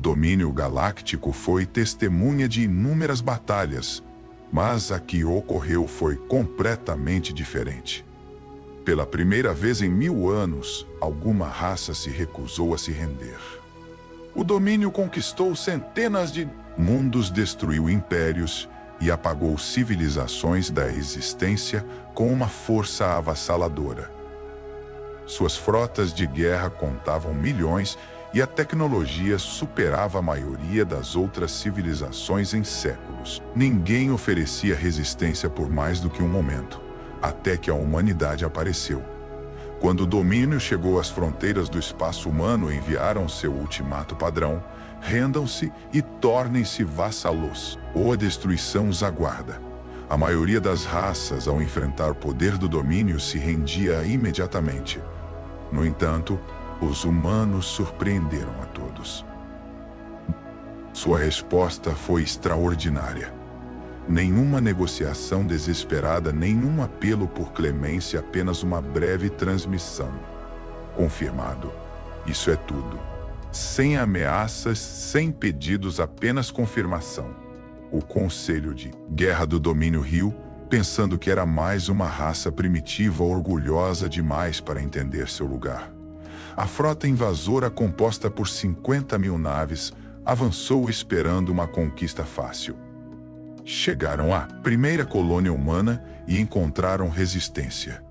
domínio galáctico foi testemunha de inúmeras batalhas, mas a que ocorreu foi completamente diferente. Pela primeira vez em 1000 anos, alguma raça se recusou a se render. O domínio conquistou centenas de mundos, destruiu impérios e apagou civilizações da existência com uma força avassaladora. Suas frotas de guerra contavam milhões e a tecnologia superava a maioria das outras civilizações em séculos. Ninguém oferecia resistência por mais do que um momento, até que a humanidade apareceu. Quando o domínio chegou às fronteiras do espaço humano, enviaram seu ultimato padrão: rendam-se e tornem-se vassalos, ou a destruição os aguarda. A maioria das raças, ao enfrentar o poder do domínio, se rendia imediatamente. No entanto, os humanos surpreenderam a todos. Sua resposta foi extraordinária. Nenhuma negociação desesperada, nenhum apelo por clemência, apenas uma breve transmissão. Confirmado. Isso é tudo. Sem ameaças, sem pedidos, apenas confirmação. O Conselho de Guerra do Domínio riu, pensando que era mais uma raça primitiva orgulhosa demais para entender seu lugar. A frota invasora, composta por 50.000 naves, avançou esperando uma conquista fácil. Chegaram à primeira colônia humana e encontraram resistência.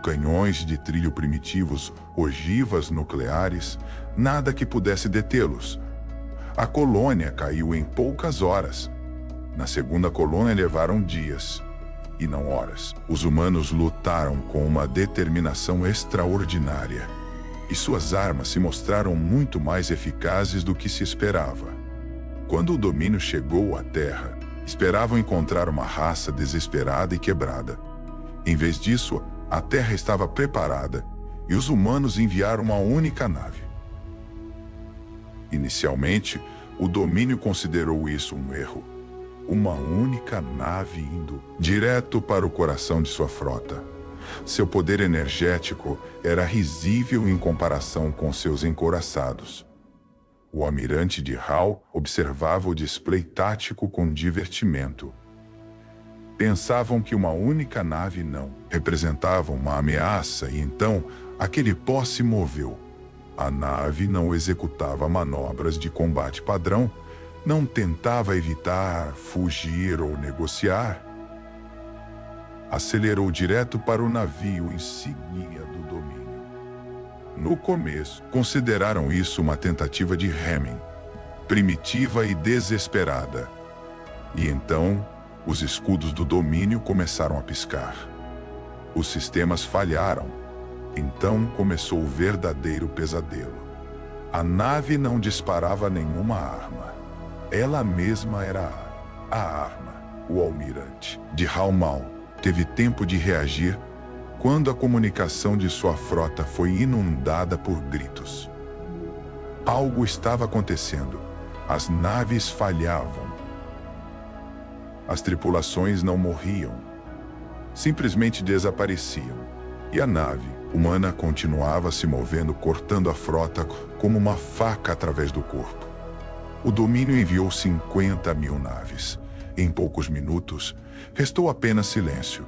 Canhões de trilho primitivos, ogivas nucleares, nada que pudesse detê-los. A colônia caiu em poucas horas. Na segunda colônia levaram dias, e não horas. Os humanos lutaram com uma determinação extraordinária, e suas armas se mostraram muito mais eficazes do que se esperava. Quando o domínio chegou à Terra, esperavam encontrar uma raça desesperada e quebrada. Em vez disso, a Terra estava preparada, e os humanos enviaram uma única nave. Inicialmente, o domínio considerou isso um erro. Uma única nave indo direto para o coração de sua frota. Seu poder energético era risível em comparação com seus encouraçados. O almirante de Hal observava o display tático com divertimento. Pensavam que uma única nave não representava uma ameaça, e então aquele pó se moveu. A nave não executava manobras de combate padrão, não tentava evitar, fugir ou negociar. Acelerou direto para o navio insígnia do domínio. No começo, consideraram isso uma tentativa de Hemming, primitiva e desesperada. E então, os escudos do domínio começaram a piscar. Os sistemas falharam. Então começou o verdadeiro pesadelo. A nave não disparava nenhuma arma. Ela mesma era a arma. O almirante de Halmal teve tempo de reagir quando a comunicação de sua frota foi inundada por gritos. Algo estava acontecendo. As naves falhavam. As tripulações não morriam. Simplesmente desapareciam. E a nave humana continuava se movendo, cortando a frota como uma faca através do corpo. O domínio enviou 50.000 naves. Em poucos minutos, restou apenas silêncio.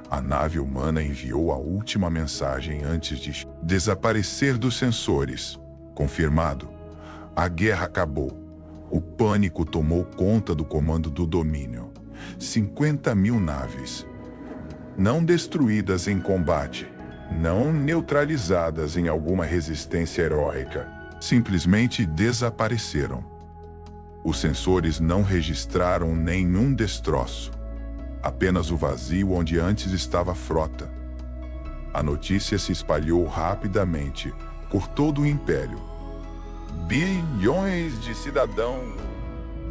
A nave humana enviou a última mensagem antes de desaparecer dos sensores. Confirmado. A guerra acabou. O pânico tomou conta do comando do domínio. 50.000 naves. Não destruídas em combate. Não neutralizadas em alguma resistência heróica. Simplesmente desapareceram. Os sensores não registraram nenhum destroço. Apenas o vazio onde antes estava a frota. A notícia se espalhou rapidamente por todo o Império. Bilhões de cidadãos,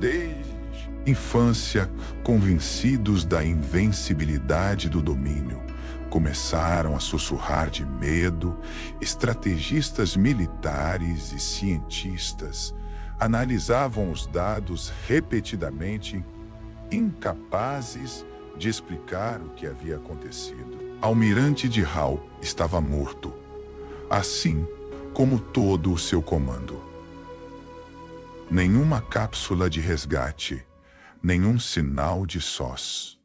desde infância, convencidos da invencibilidade do domínio, começaram a sussurrar de medo. Estrategistas militares e cientistas analisavam os dados repetidamente, incapazes de explicar o que havia acontecido. Almirante de Hal estava morto, assim como todo o seu comando. Nenhuma cápsula de resgate, nenhum sinal de SOS.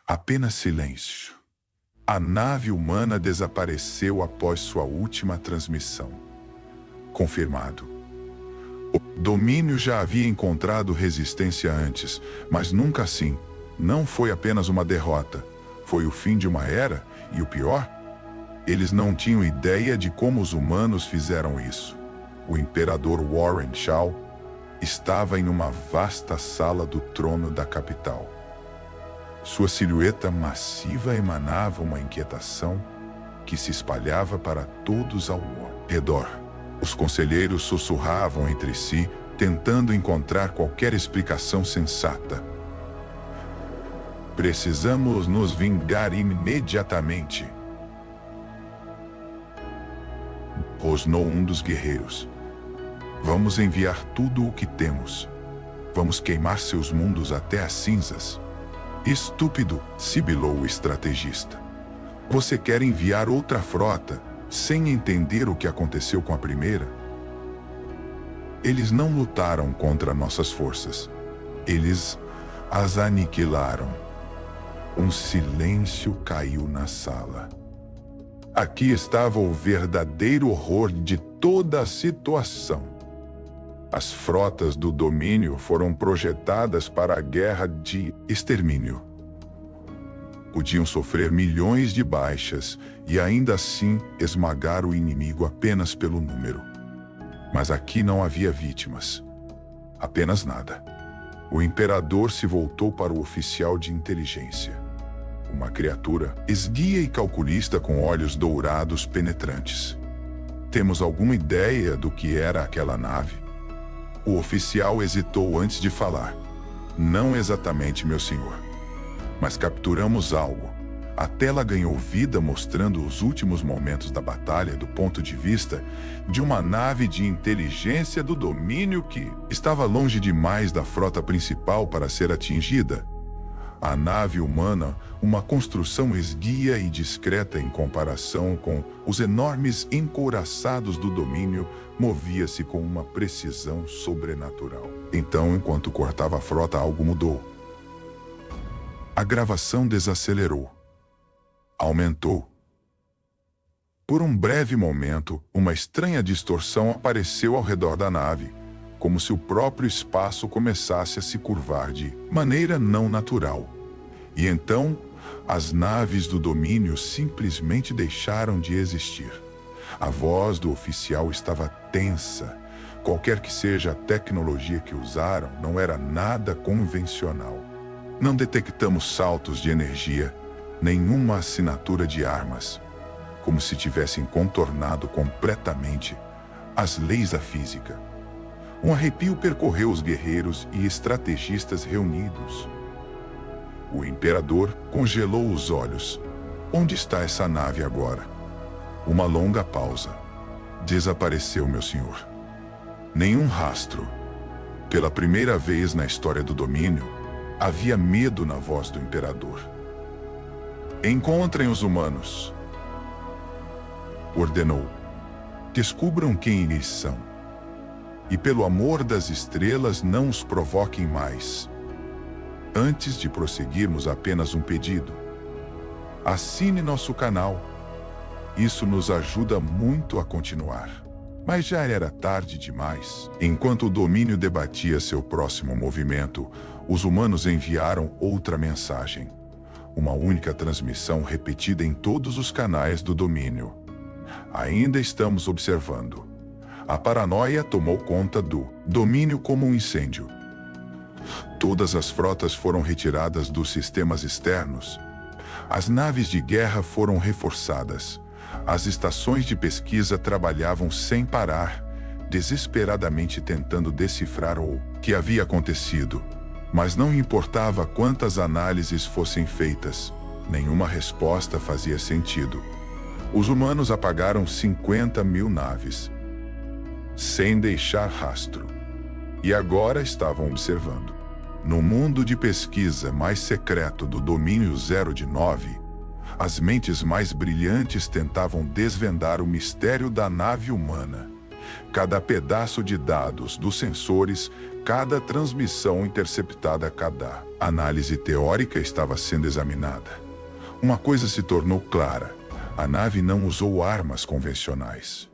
Apenas silêncio. A nave humana desapareceu após sua última transmissão. Confirmado. O domínio já havia encontrado resistência antes, mas nunca assim. Não foi apenas uma derrota. Foi o fim de uma era, e o pior? Eles não tinham ideia de como os humanos fizeram isso. O imperador Warren Shaw estava em uma vasta sala do trono da capital. Sua silhueta massiva emanava uma inquietação que se espalhava para todos ao redor. Os conselheiros sussurravam entre si, tentando encontrar qualquer explicação sensata. Precisamos nos vingar imediatamente, rosnou um dos guerreiros. Vamos enviar tudo o que temos. Vamos queimar seus mundos até as cinzas. Estúpido, sibilou o estrategista. Você quer enviar outra frota, sem entender o que aconteceu com a primeira? Eles não lutaram contra nossas forças. Eles as aniquilaram. Um silêncio caiu na sala. Aqui estava o verdadeiro horror de toda a situação. As frotas do domínio foram projetadas para a guerra de extermínio. Podiam sofrer milhões de baixas e ainda assim esmagar o inimigo apenas pelo número. Mas aqui não havia vítimas. Apenas nada. O imperador se voltou para o oficial de inteligência. Uma criatura esguia e calculista com olhos dourados penetrantes. Temos alguma ideia do que era aquela nave? O oficial hesitou antes de falar. Não exatamente, meu senhor. Mas capturamos algo. A tela ganhou vida mostrando os últimos momentos da batalha do ponto de vista de uma nave de inteligência do domínio que estava longe demais da frota principal para ser atingida. A nave humana, uma construção esguia e discreta em comparação com os enormes encouraçados do domínio, movia-se com uma precisão sobrenatural. Então, enquanto cortava a frota, algo mudou. A gravação desacelerou. Aumentou. Por um breve momento, uma estranha distorção apareceu ao redor da nave, como se o próprio espaço começasse a se curvar de maneira não natural. E então, as naves do domínio simplesmente deixaram de existir. A voz do oficial estava tensa. Qualquer que seja a tecnologia que usaram, não era nada convencional. Não detectamos saltos de energia, nenhuma assinatura de armas, como se tivessem contornado completamente as leis da física. Um arrepio percorreu os guerreiros e estrategistas reunidos. O imperador congelou os olhos. Onde está essa nave agora? Uma longa pausa. Desapareceu, meu senhor. Nenhum rastro. Pela primeira vez na história do domínio, havia medo na voz do imperador. Encontrem os humanos, ordenou. Descubram quem eles são. E pelo amor das estrelas, não os provoquem mais. Antes de prosseguirmos, apenas um pedido. Assine nosso canal. Isso nos ajuda muito a continuar. Mas já era tarde demais. Enquanto o domínio debatia seu próximo movimento, os humanos enviaram outra mensagem. Uma única transmissão repetida em todos os canais do domínio. Ainda estamos observando. A paranoia tomou conta do domínio como um incêndio. Todas as frotas foram retiradas dos sistemas externos. As naves de guerra foram reforçadas. As estações de pesquisa trabalhavam sem parar, desesperadamente tentando decifrar o que havia acontecido. Mas não importava quantas análises fossem feitas, nenhuma resposta fazia sentido. Os humanos apagaram 50.000 naves, sem deixar rastro. E agora estavam observando. No mundo de pesquisa mais secreto do domínio 0 de 9, as mentes mais brilhantes tentavam desvendar o mistério da nave humana. Cada pedaço de dados dos sensores, cada transmissão interceptada, cada análise teórica estava sendo examinada. Uma coisa se tornou clara: a nave não usou armas convencionais.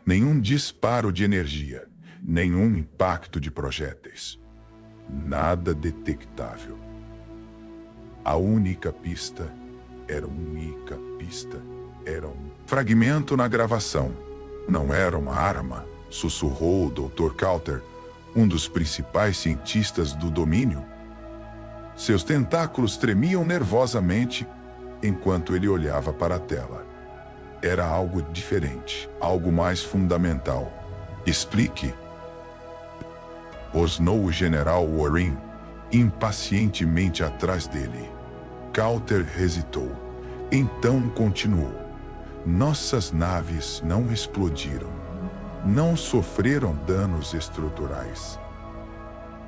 Nenhum disparo de energia, nenhum impacto de projéteis. Nada detectável. A única pista era um fragmento na gravação. Não era uma arma, sussurrou o Dr. Coulter, um dos principais cientistas do domínio. Seus tentáculos tremiam nervosamente enquanto ele olhava para a tela. Era algo diferente, algo mais fundamental. Explique. Rosnou o general Warren, impacientemente atrás dele. Coulter hesitou. Então continuou. Nossas naves não explodiram. Não sofreram danos estruturais.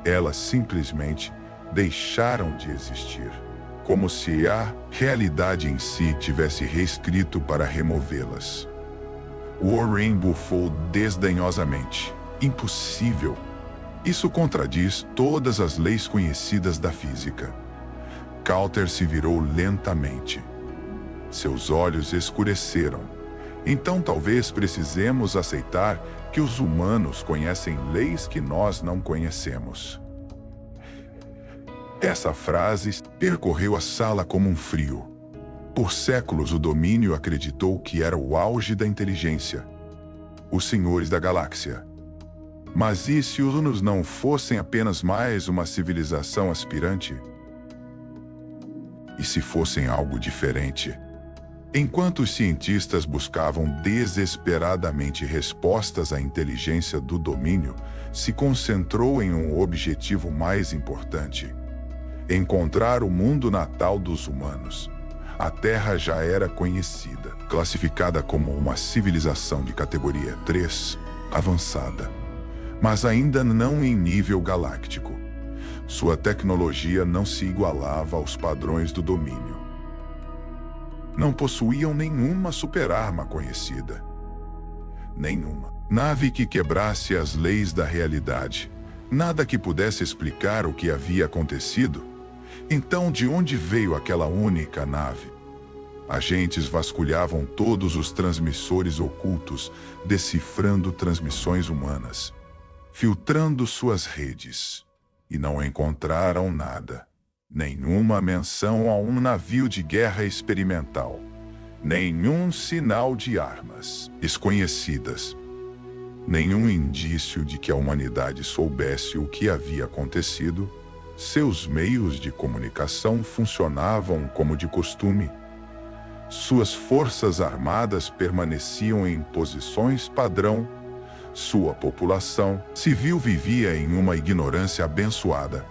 Elas simplesmente deixaram de existir. Como se a realidade em si tivesse reescrito para removê-las. Warren bufou desdenhosamente. Impossível. Isso contradiz todas as leis conhecidas da física. Coulter se virou lentamente. Seus olhos escureceram. Então talvez precisemos aceitar que os humanos conhecem leis que nós não conhecemos. Essa frase percorreu a sala como um frio. Por séculos o domínio acreditou que era o auge da inteligência. Os senhores da galáxia. Mas e se os humanos não fossem apenas mais uma civilização aspirante? E se fossem algo diferente? Enquanto os cientistas buscavam desesperadamente respostas à inteligência do domínio, se concentrou em um objetivo mais importante: encontrar o mundo natal dos humanos. A Terra já era conhecida, classificada como uma civilização de categoria 3, avançada, mas ainda não em nível galáctico. Sua tecnologia não se igualava aos padrões do domínio. Não possuíam nenhuma superarma conhecida. Nenhuma nave que quebrasse as leis da realidade. Nada que pudesse explicar o que havia acontecido. Então, de onde veio aquela única nave? Agentes vasculhavam todos os transmissores ocultos, decifrando transmissões humanas, filtrando suas redes, e não encontraram nada. Nenhuma menção a um navio de guerra experimental. Nenhum sinal de armas desconhecidas. Nenhum indício de que a humanidade soubesse o que havia acontecido. Seus meios de comunicação funcionavam como de costume. Suas forças armadas permaneciam em posições padrão. Sua população civil vivia em uma ignorância abençoada,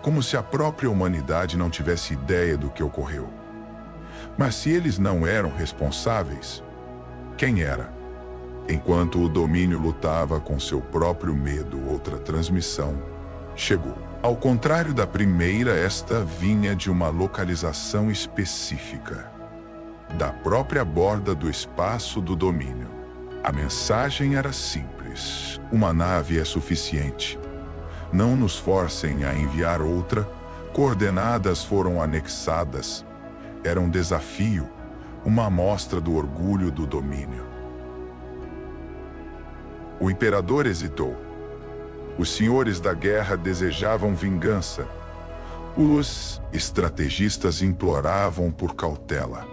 como se a própria humanidade não tivesse ideia do que ocorreu. Mas se eles não eram responsáveis, quem era? Enquanto o domínio lutava com seu próprio medo, outra transmissão chegou. Ao contrário da primeira, esta vinha de uma localização específica, da própria borda do espaço do domínio. A mensagem era simples: uma nave é suficiente. Não nos forcem a enviar outra. Coordenadas foram anexadas. Era um desafio, uma amostra do orgulho do domínio. O imperador hesitou. Os senhores da guerra desejavam vingança. Os estrategistas imploravam por cautela.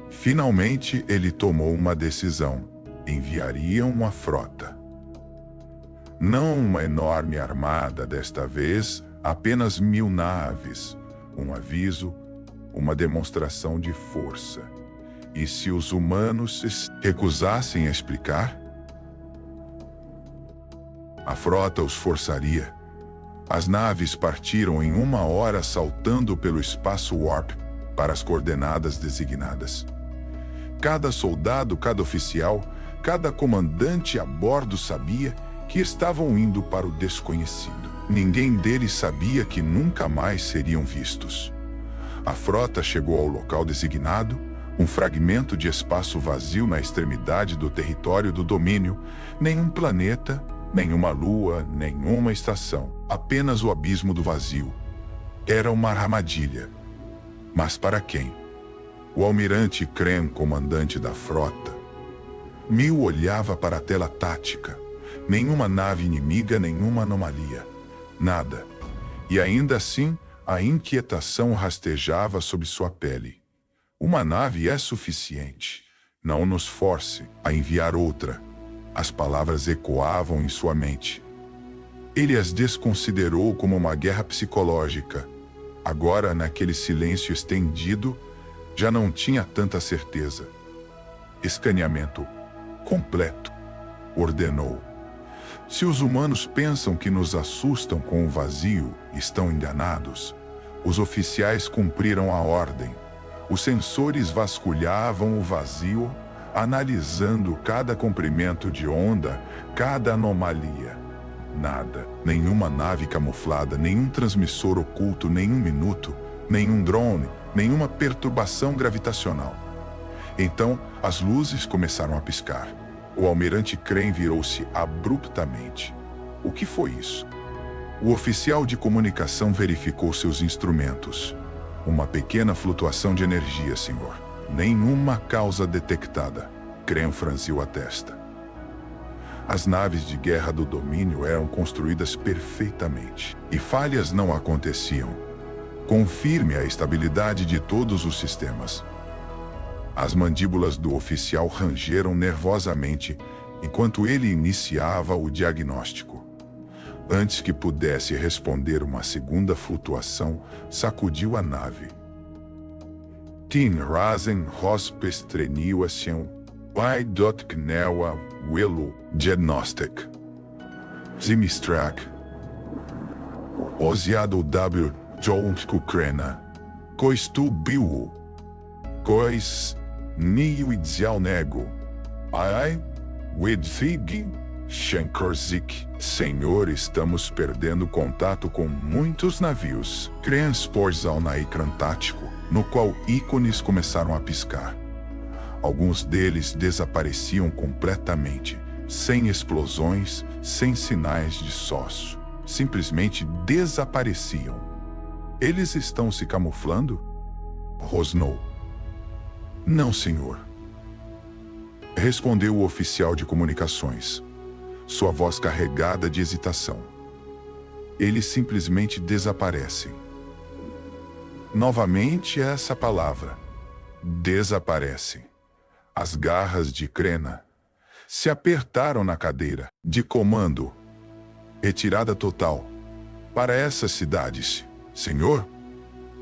Finalmente, ele tomou uma decisão. Enviariam uma frota. Não uma enorme armada desta vez, apenas 1000 naves. Um aviso, uma demonstração de força. E se os humanos se recusassem a explicar? A frota os forçaria. As naves partiram em 1 hora saltando pelo espaço warp para as coordenadas designadas. Cada soldado, cada oficial, cada comandante a bordo sabia que estavam indo para o desconhecido. Ninguém deles sabia que nunca mais seriam vistos. A frota chegou ao local designado, Um fragmento de espaço vazio na extremidade do território do domínio, nenhum planeta, nenhuma lua, nenhuma estação, apenas o abismo do vazio. Era uma armadilha. Mas para quem? O almirante Kren, comandante da frota. Mill olhava para a tela tática. Nenhuma nave inimiga, nenhuma anomalia. Nada. E ainda assim, a inquietação rastejava sob sua pele. Uma nave é suficiente. Não nos force a enviar outra. As palavras ecoavam em sua mente. Ele as desconsiderou como uma guerra psicológica. Agora, naquele silêncio estendido, já não tinha tanta certeza. Escaneamento completo, ordenou. Se os humanos pensam que nos assustam com o vazio, estão enganados. Os oficiais cumpriram a ordem. Os sensores vasculhavam o vazio, analisando cada comprimento de onda, cada anomalia. Nada, nenhuma nave camuflada, nenhum transmissor oculto, nenhum minuto, nenhum drone, nenhuma perturbação gravitacional. Então, as luzes começaram a piscar. O almirante Kren virou-se abruptamente. O que foi isso? O oficial de comunicação verificou seus instrumentos. Uma pequena flutuação de energia, senhor. Nenhuma causa detectada. Kren franziu a testa. As naves de guerra do domínio eram construídas perfeitamente. E falhas não aconteciam. Confirme a estabilidade de todos os sistemas. As mandíbulas do oficial rangeram nervosamente enquanto ele iniciava o diagnóstico. Antes que pudesse responder, uma segunda flutuação sacudiu a nave. Tin Rasen Hospestrenioation, Knelwa Willow Diagnostic. Zimistrak. Oziado W. Jones Kukrena. Coistu Biu. Cois. Nio Idzial Nego. Ai. Widfig. Shankorzik. Senhor, estamos perdendo contato com muitos navios. Transports ao Naikran tático, no qual ícones começaram a piscar. Alguns deles desapareciam completamente, sem explosões, sem sinais de sócio. Simplesmente desapareciam. Eles estão se camuflando? Rosnou. Não, senhor. Respondeu o oficial de comunicações, sua voz carregada de hesitação. Eles simplesmente desaparecem. Novamente essa palavra. Desaparecem. As garras de Krena se apertaram na cadeira de comando. Retirada total. Para essas cidades, senhor?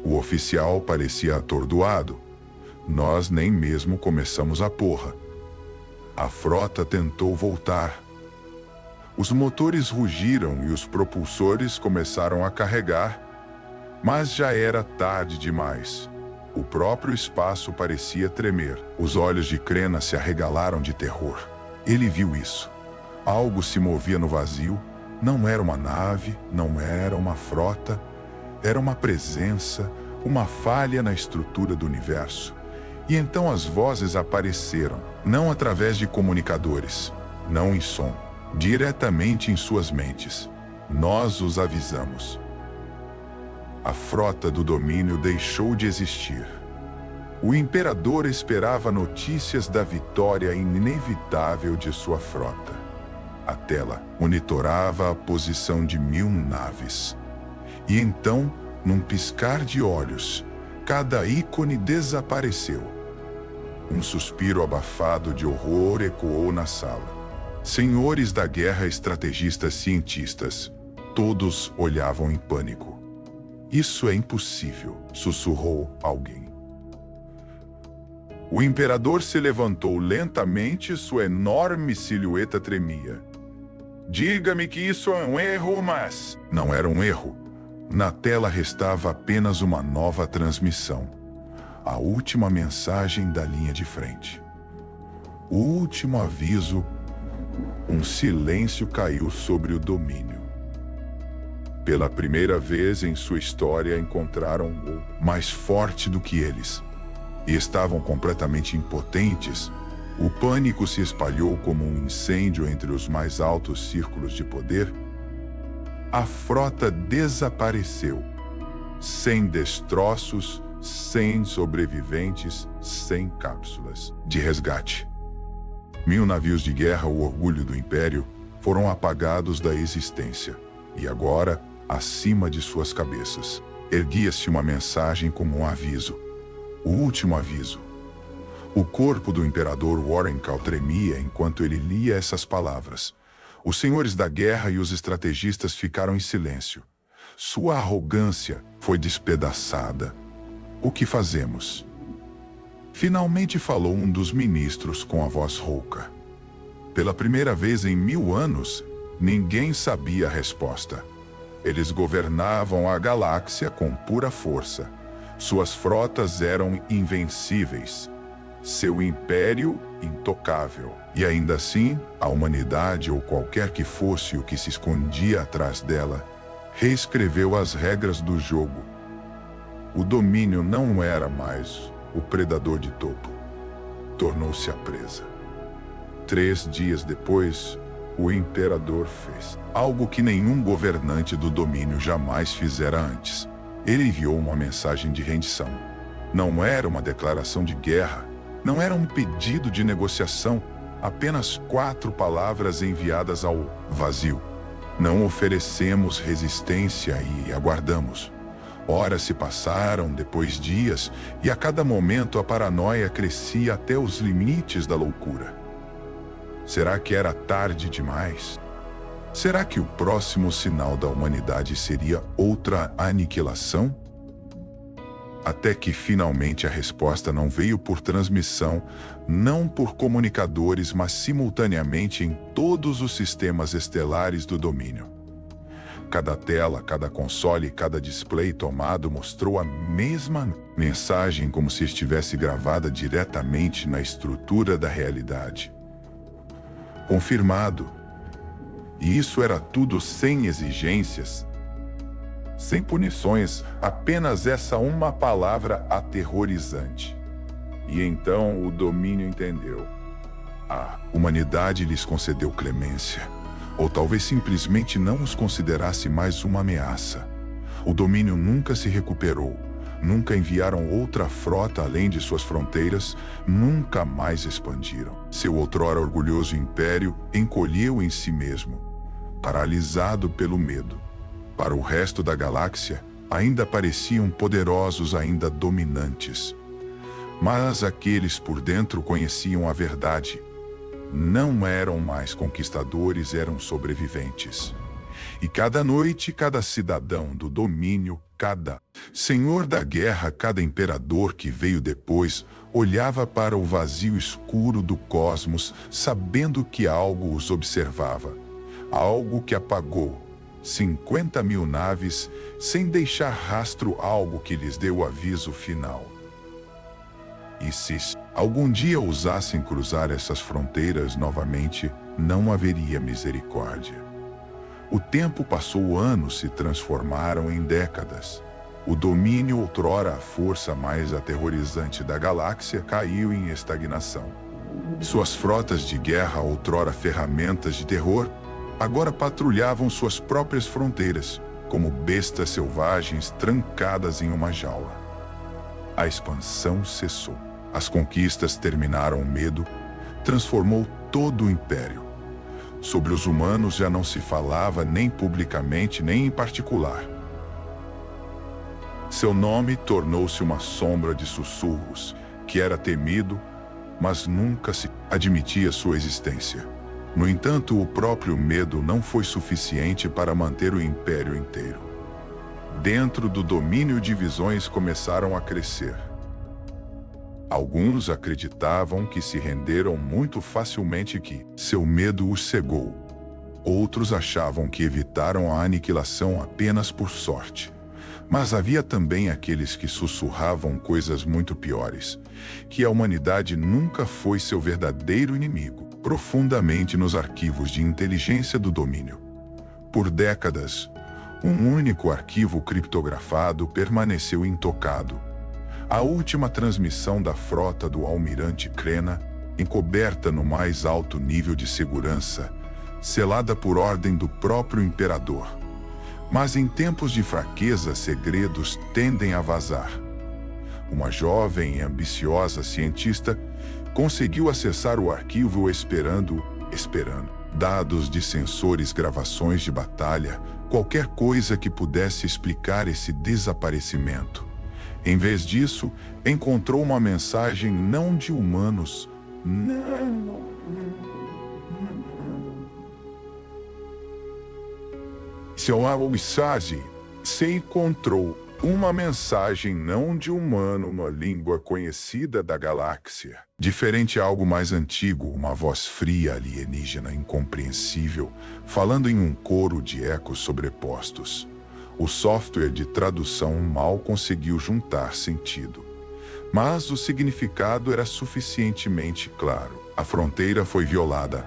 O oficial parecia atordoado. Nós nem mesmo começamos a porra. A frota tentou voltar. Os motores rugiram e os propulsores começaram a carregar, mas já era tarde demais. O próprio espaço parecia tremer. Os olhos de Krena se arregalaram de terror. Ele viu isso. Algo se movia no vazio. Não era uma nave, não era uma frota. Era uma presença, uma falha na estrutura do universo. E então as vozes apareceram, não através de comunicadores, não em som, diretamente em suas mentes. Nós os avisamos. A frota do domínio deixou de existir. O imperador esperava notícias da vitória inevitável de sua frota. A tela monitorava a posição de 1000 naves. E então, num piscar de olhos, cada ícone desapareceu. Um suspiro abafado de horror ecoou na sala. Senhores da guerra, estrategistas, cientistas, todos olhavam em pânico. Isso é impossível, sussurrou alguém. O imperador se levantou lentamente, sua enorme silhueta tremia. Diga-me que isso é um erro, mas... Não era um erro. Na tela restava apenas uma nova transmissão. A última mensagem da linha de frente. O último aviso. Um silêncio caiu sobre o domínio. Pela primeira vez em sua história encontraram o mais forte do que eles. e estavam completamente impotentes, o pânico se espalhou como um incêndio entre os mais altos círculos de poder. A frota desapareceu, sem destroços, sem sobreviventes, sem cápsulas de resgate. 1000 navios de guerra, o orgulho do Império, foram apagados da existência, e agora, acima de suas cabeças, erguia-se uma mensagem como um aviso. O último aviso. O corpo do imperador Warrencal tremia enquanto ele lia essas palavras. Os senhores da guerra e os estrategistas ficaram em silêncio. Sua arrogância foi despedaçada. O que fazemos? Finalmente falou um dos ministros com a voz rouca. Pela primeira vez em 1000 anos, ninguém sabia a resposta. Eles governavam a galáxia com pura força. Suas frotas eram invencíveis. Seu império intocável. E ainda assim, a humanidade, ou qualquer que fosse o que se escondia atrás dela, reescreveu as regras do jogo. O domínio não era mais o predador de topo. Tornou-se a presa. 3 dias depois, o imperador fez algo que nenhum governante do domínio jamais fizera antes. Ele enviou uma mensagem de rendição. Não era uma declaração de guerra, não era um pedido de negociação, apenas 4 palavras enviadas ao vazio. Não oferecemos resistência e aguardamos. Horas se passaram, depois dias, e a cada momento a paranoia crescia até os limites da loucura. Será que era tarde demais? Será que o próximo sinal da humanidade seria outra aniquilação? Até que finalmente a resposta não veio por transmissão, não por comunicadores, mas simultaneamente em todos os sistemas estelares do domínio. Cada tela, cada console, cada display tomado mostrou a mesma mensagem como se estivesse gravada diretamente na estrutura da realidade. Confirmado. E isso era tudo sem exigências, sem punições, apenas essa uma palavra aterrorizante. E então o domínio entendeu. A humanidade lhes concedeu clemência, ou talvez simplesmente não os considerasse mais uma ameaça. O domínio nunca se recuperou, nunca enviaram outra frota além de suas fronteiras, nunca mais expandiram. Seu outrora orgulhoso império encolheu em si mesmo, paralisado pelo medo. Para o resto da galáxia, ainda pareciam poderosos, ainda dominantes. Mas aqueles por dentro conheciam a verdade. Não eram mais conquistadores, eram sobreviventes. E cada noite, cada cidadão do domínio, cada senhor da guerra, cada imperador que veio depois, olhava para o vazio escuro do cosmos, sabendo que algo os observava. Algo que apagou 50.000 naves sem deixar rastro, algo que lhes deu o aviso final. E se algum dia ousassem cruzar essas fronteiras novamente, não haveria misericórdia. O tempo passou, anos se transformaram em décadas. O domínio, outrora a força mais aterrorizante da galáxia, caiu em estagnação. Suas frotas de guerra, outrora ferramentas de terror, agora patrulhavam suas próprias fronteiras, como bestas selvagens trancadas em uma jaula. A expansão cessou. As conquistas terminaram. O medo transformou todo o império. Sobre os humanos já não se falava nem publicamente, nem em particular. Seu nome tornou-se uma sombra de sussurros, que era temido, mas nunca se admitia sua existência. No entanto, o próprio medo não foi suficiente para manter o império inteiro. Dentro do domínio, divisões começaram a crescer. Alguns acreditavam que se renderam muito facilmente, que seu medo os cegou. Outros achavam que evitaram a aniquilação apenas por sorte. Mas havia também aqueles que sussurravam coisas muito piores, que a humanidade nunca foi seu verdadeiro inimigo. Profundamente nos arquivos de inteligência do domínio. Por décadas, um único arquivo criptografado permaneceu intocado. A última transmissão da frota do almirante Krena, encoberta no mais alto nível de segurança, selada por ordem do próprio imperador. Mas em tempos de fraqueza, segredos tendem a vazar. Uma jovem e ambiciosa cientista conseguiu acessar o arquivo esperando. Dados de sensores, gravações de batalha, qualquer coisa que pudesse explicar esse desaparecimento. Em vez disso, encontrou uma mensagem não de humanos. Não. Seu mensagem se encontrou uma mensagem não de humano, uma língua conhecida da galáxia. Diferente a algo mais antigo, uma voz fria, alienígena, incompreensível, falando em um coro de ecos sobrepostos. O software de tradução mal conseguiu juntar sentido. Mas o significado era suficientemente claro. A fronteira foi violada.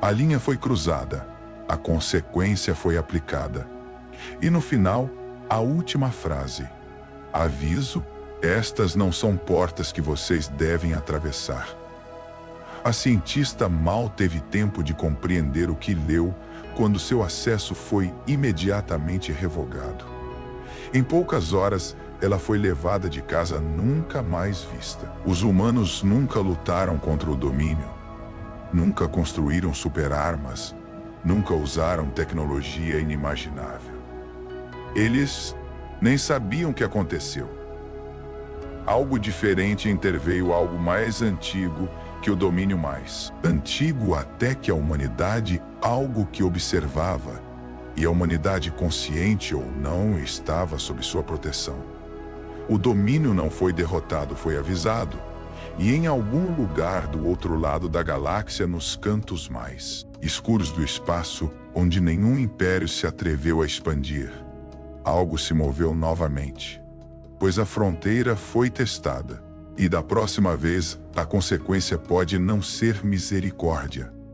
A linha foi cruzada. A consequência foi aplicada. E no final, a última frase: aviso, estas não são portas que vocês devem atravessar. A cientista mal teve tempo de compreender o que leu quando seu acesso foi imediatamente revogado. Em poucas horas, ela foi levada de casa nunca mais vista. Os humanos nunca lutaram contra o domínio, nunca construíram superarmas, nunca usaram tecnologia inimaginável. Eles nem sabiam o que aconteceu. Algo diferente interveio, algo mais antigo que o domínio, mais antigo até que a humanidade, algo que observava, e a humanidade, consciente ou não, estava sob sua proteção. O domínio não foi derrotado, foi avisado, e em algum lugar do outro lado da galáxia, nos cantos mais escuros do espaço, onde nenhum império se atreveu a expandir, algo se moveu novamente, pois a fronteira foi testada, e da próxima vez, a consequência pode não ser misericórdia,